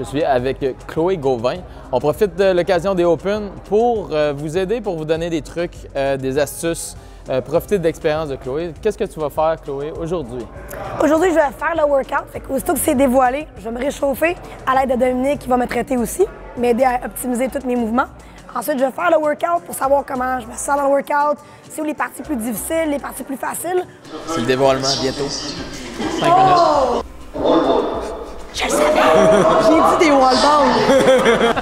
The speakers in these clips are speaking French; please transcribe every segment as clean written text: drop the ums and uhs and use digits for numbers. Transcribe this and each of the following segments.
Je suis avec Chloé Gauvin. On profite de l'occasion des Open pour vous aider, pour vous donner des trucs, des astuces. Profitez de l'expérience de Chloé. Qu'est-ce que tu vas faire, Chloé, aujourd'hui? Aujourd'hui, je vais faire le workout. Fait qu'aussitôt que c'est dévoilé, je vais me réchauffer à l'aide de Dominique qui va me traiter aussi, m'aider à optimiser tous mes mouvements. Ensuite, je vais faire le workout pour savoir comment je me sens dans le workout, c'est où les parties plus difficiles, les parties plus faciles. C'est le dévoilement bientôt. 5 minutes. Je le savais! J'ai dit des wall balls!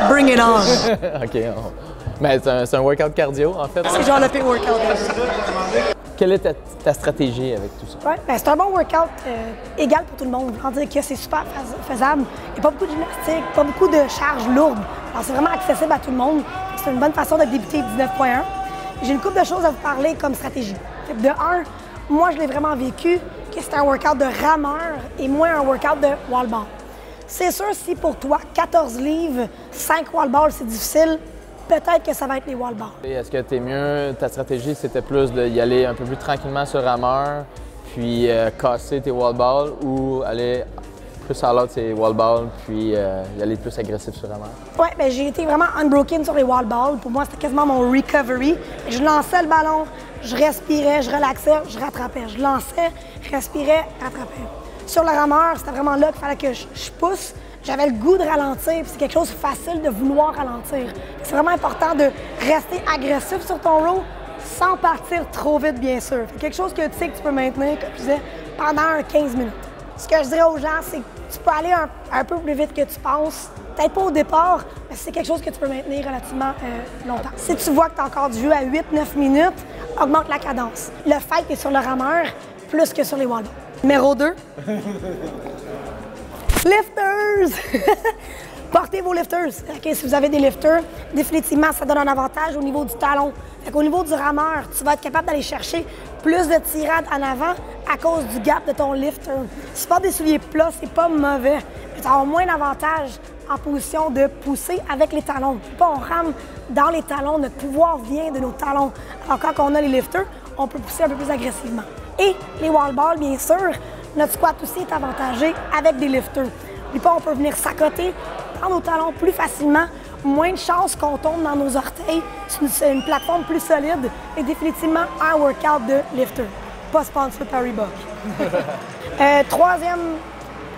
Bring it on! OK. Mais c'est un workout cardio, en fait. C'est genre le pire workout. Quelle est ta stratégie avec tout ça? Ouais, ben c'est un bon workout égal pour tout le monde. On dire que c'est super faisable. Il n'y a pas beaucoup de gymnastique, pas beaucoup de charges lourdes. Alors c'est vraiment accessible à tout le monde. C'est une bonne façon de débuter 19.1. J'ai une couple de choses à vous parler comme stratégie. De un, moi je l'ai vraiment vécu que c'était un workout de rameur et moins un workout de wall ball. C'est sûr, si pour toi, 14 livres, 5 wall balls, c'est difficile, peut-être que ça va être les wall balls. Est-ce que t'es mieux, ta stratégie, c'était plus d'y aller un peu plus tranquillement sur rameur, puis casser tes wall balls, ou aller plus à l'autre tes wall balls, puis y aller plus agressif sur rameur? Oui, ben j'ai été vraiment unbroken sur les wall balls. Pour moi, c'était quasiment mon recovery. Je lançais le ballon, je respirais, je relaxais, je rattrapais. Je lançais, respirais, rattrapais. Sur le rameur, c'était vraiment là qu'il fallait que je pousse. J'avais le goût de ralentir, puis c'est quelque chose de facile de vouloir ralentir. C'est vraiment important de rester agressif sur ton row sans partir trop vite, bien sûr. C'est quelque chose que tu sais que tu peux maintenir, comme je disais, pendant 15 minutes. Ce que je dirais aux gens, c'est que tu peux aller un peu plus vite que tu penses. Peut-être pas au départ, mais c'est quelque chose que tu peux maintenir relativement longtemps. Si tu vois que tu as encore du jeu à 8-9 minutes, augmente la cadence. Le fight est sur le rameur plus que sur les wall balls. Numéro 2. Lifters! Portez vos lifters. Okay, si vous avez des lifters, définitivement, ça donne un avantage au niveau du talon. Au niveau du rameur, tu vas être capable d'aller chercher plus de tirades en avant à cause du gap de ton lifter. Si tu portes des souliers plats, c'est pas mauvais. Tu as moins d'avantage en position de pousser avec les talons. On rame dans les talons, notre pouvoir vient de nos talons. Alors quand on a les lifters, on peut pousser un peu plus agressivement. Et les wall balls, bien sûr, notre squat aussi est avantagé avec des lifters. N'oublie pas, on peut venir s'accoter, prendre nos talons plus facilement, moins de chances qu'on tombe dans nos orteils. C'est une plateforme plus solide et définitivement un workout de lifter. Pas sponsor par Reebok. Troisième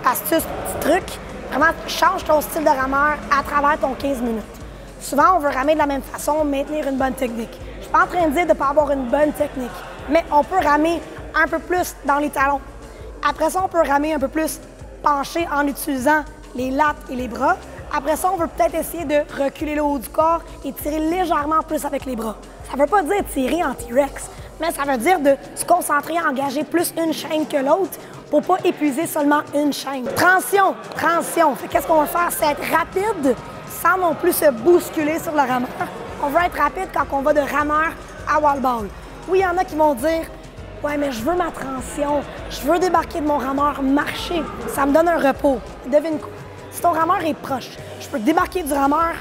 astuce, petit truc, vraiment change ton style de rameur à travers ton 15 minutes. Souvent, on veut ramer de la même façon, maintenir une bonne technique. Je suis pas en train de dire de ne pas avoir une bonne technique, mais on peut ramer un peu plus dans les talons. Après ça, on peut ramer un peu plus penché en utilisant les lattes et les bras. Après ça, on veut peut-être essayer de reculer le haut du corps et tirer légèrement plus avec les bras. Ça ne veut pas dire tirer en T-Rex, mais ça veut dire de se concentrer à engager plus une chaîne que l'autre pour ne pas épuiser seulement une chaîne. Transition. Qu'est-ce qu'on va faire? C'est être rapide sans non plus se bousculer sur le rameur. On veut être rapide quand on va de rameur à wall ball. Oui, il y en a qui vont dire « Ouais, mais je veux ma transition, je veux débarquer de mon rameur, marcher, ça me donne un repos. » Devine quoi? Si ton rameur est proche, je peux débarquer du rameur,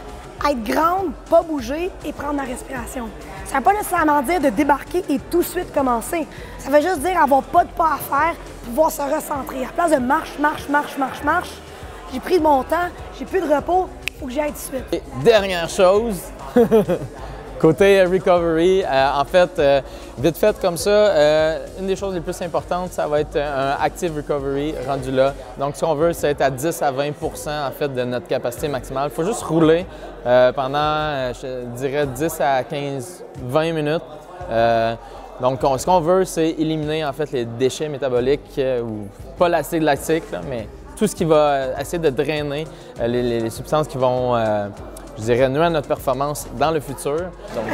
être grande, pas bouger et prendre ma respiration. Ça ne veut pas nécessairement dire de débarquer et tout de suite commencer. Ça veut juste dire avoir pas de pas à faire, pouvoir se recentrer. À la place de marche, j'ai pris de mon temps, j'ai plus de repos, il faut que j'y aille tout de suite. Et dernière chose, côté recovery, en fait, vite fait comme ça, une des choses les plus importantes, ça va être un active recovery rendu là. Donc, ce qu'on veut, c'est être à 10 à 20 en fait de notre capacité maximale. Il faut juste rouler pendant, je dirais, 10 à 15, 20 minutes. Donc, ce qu'on veut, c'est éliminer en fait les déchets métaboliques, ou pas l'acide lactique, là, mais tout ce qui va essayer de drainer les substances qui vont je dirais, nuire à notre performance dans le futur. Donc,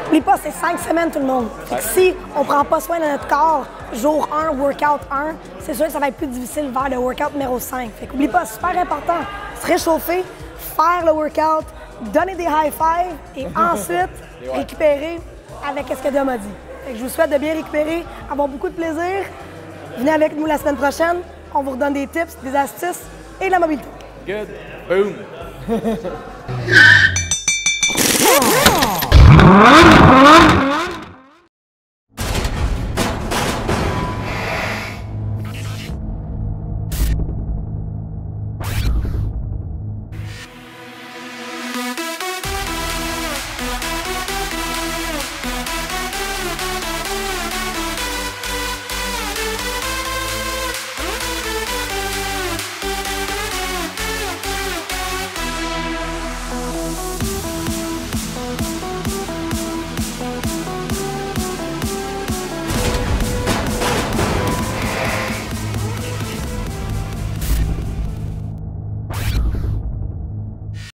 n'oublie pas, c'est 5 semaines tout le monde. Fait que si on ne prend pas soin de notre corps, jour 1, workout 1, c'est sûr que ça va être plus difficile vers le workout numéro 5. Fait qu'oublie pas, super important, se réchauffer, faire le workout, donner des high five et ensuite récupérer avec ce que Dom a dit. Fait que je vous souhaite de bien récupérer, avoir beaucoup de plaisir. Venez avec nous la semaine prochaine. On vous redonne des tips, des astuces et de la mobilité. Good. Boom. Oh!